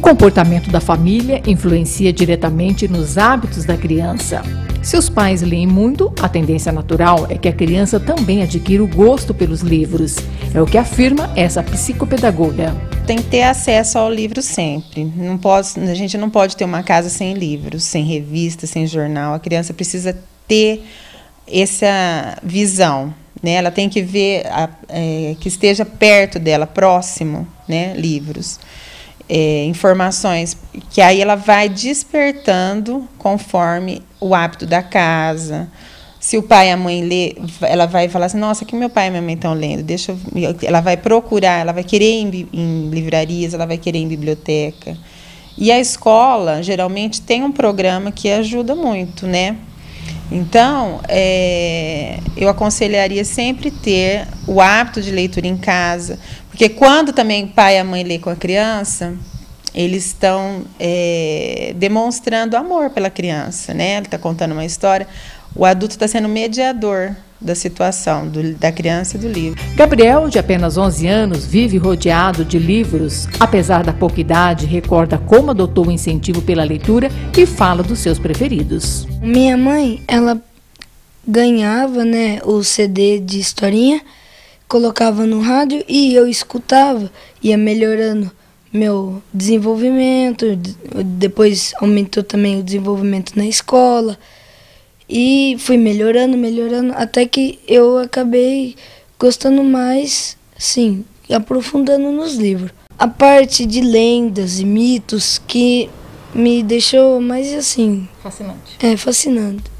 comportamento da família influencia diretamente nos hábitos da criança. Se os pais leem muito, a tendência natural é que a criança também adquira o gosto pelos livros. É o que afirma essa psicopedagoga. Tem que ter acesso ao livro sempre. A gente não pode ter uma casa sem livros, sem revista, sem jornal. A criança precisa ter essa visão, né? Ela tem que ver que esteja perto dela, próximo, né? Livros. Informações que aí ela vai despertando conforme o hábito da casa. Se o pai e a mãe lê, ela vai falar assim, nossa, que meu pai e minha mãe estão lendo, ela vai procurar, ela vai querer ir em livrarias, ela vai querer ir em biblioteca. E a escola, geralmente, tem um programa que ajuda muito, né? Então, eu aconselharia sempre ter o hábito de leitura em casa, porque quando também o pai e a mãe lê com a criança, eles estão demonstrando amor pela criança, né? Ele está contando uma história, o adulto está sendo mediador da situação da criança e do livro. Gabriel, de apenas 11 anos, vive rodeado de livros. Apesar da pouca idade, recorda como adotou o incentivo pela leitura e fala dos seus preferidos. Minha mãe, ela ganhava, né, o CD de historinha, colocava no rádio e eu escutava, ia melhorando meu desenvolvimento, depois aumentou também o desenvolvimento na escola. E fui melhorando, até que eu acabei gostando mais, sim, aprofundando nos livros. A parte de lendas e mitos que me deixou mais assim... Fascinante. Fascinante.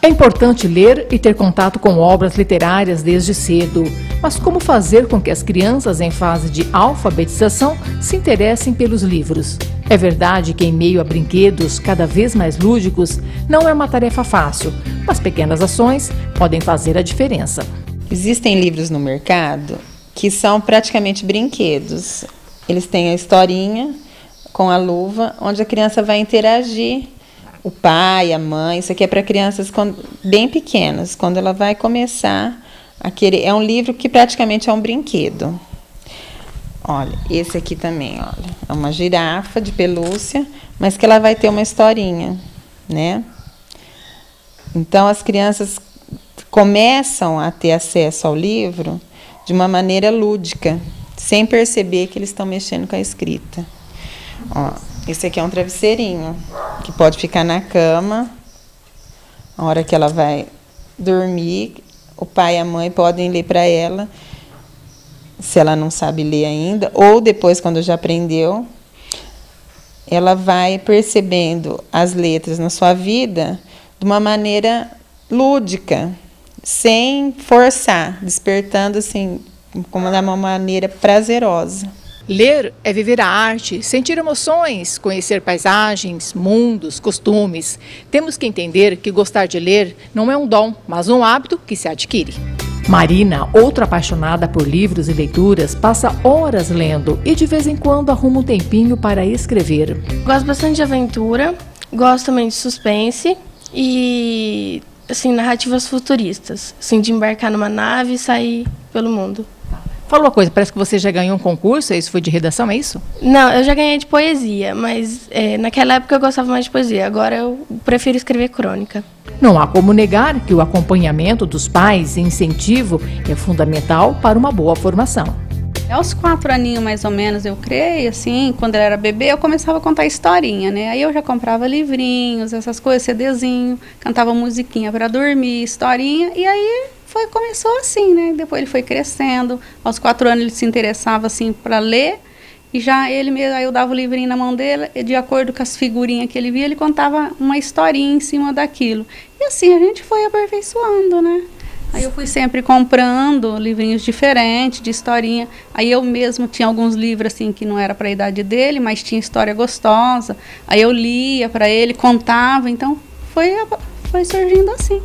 É importante ler e ter contato com obras literárias desde cedo. Mas como fazer com que as crianças em fase de alfabetização se interessem pelos livros? É verdade que em meio a brinquedos cada vez mais lúdicos, não é uma tarefa fácil, mas pequenas ações podem fazer a diferença. Existem livros no mercado que são praticamente brinquedos. Eles têm a historinha com a luva, onde a criança vai interagir. O pai, a mãe, isso aqui é para crianças bem pequenas, quando ela vai começar a querer. É um livro que praticamente é um brinquedo. Olha, esse aqui também, olha, é uma girafa de pelúcia, mas que ela vai ter uma historinha, né? Então, as crianças começam a ter acesso ao livro de uma maneira lúdica, sem perceber que eles estão mexendo com a escrita. Ó, esse aqui é um travesseirinho, que pode ficar na cama. A hora que ela vai dormir, o pai e a mãe podem ler para ela, se ela não sabe ler ainda, ou depois, quando já aprendeu, ela vai percebendo as letras na sua vida de uma maneira lúdica, sem forçar, despertando assim, como de uma maneira prazerosa. Ler é viver a arte, sentir emoções, conhecer paisagens, mundos, costumes. Temos que entender que gostar de ler não é um dom, mas um hábito que se adquire. Marina, outra apaixonada por livros e leituras, passa horas lendo e de vez em quando arruma um tempinho para escrever. Gosto bastante de aventura, gosto também de suspense e assim, narrativas futuristas, assim, de embarcar numa nave e sair pelo mundo. Fala uma coisa, parece que você já ganhou um concurso, isso foi de redação, é isso? Não, eu já ganhei de poesia, mas naquela época eu gostava mais de poesia, agora eu prefiro escrever crônica. Não há como negar que o acompanhamento dos pais e incentivo é fundamental para uma boa formação. Aos 4 aninhos, mais ou menos, eu creio, assim, quando ela era bebê, eu começava a contar historinha, né? Aí eu já comprava livrinhos, essas coisas, CDzinho, cantava musiquinha para dormir, historinha, e aí começou assim, né? Depois ele foi crescendo, aos 4 anos ele se interessava, assim, para ler, e já ele mesmo, aí eu dava o livrinho na mão dele, e de acordo com as figurinhas que ele via, ele contava uma historinha em cima daquilo. E assim a gente foi aperfeiçoando, né? Aí eu fui sempre comprando livrinhos diferentes, de historinha. Aí eu mesmo tinha alguns livros assim que não era para a idade dele, mas tinha história gostosa. Aí eu lia para ele, contava, então foi surgindo assim.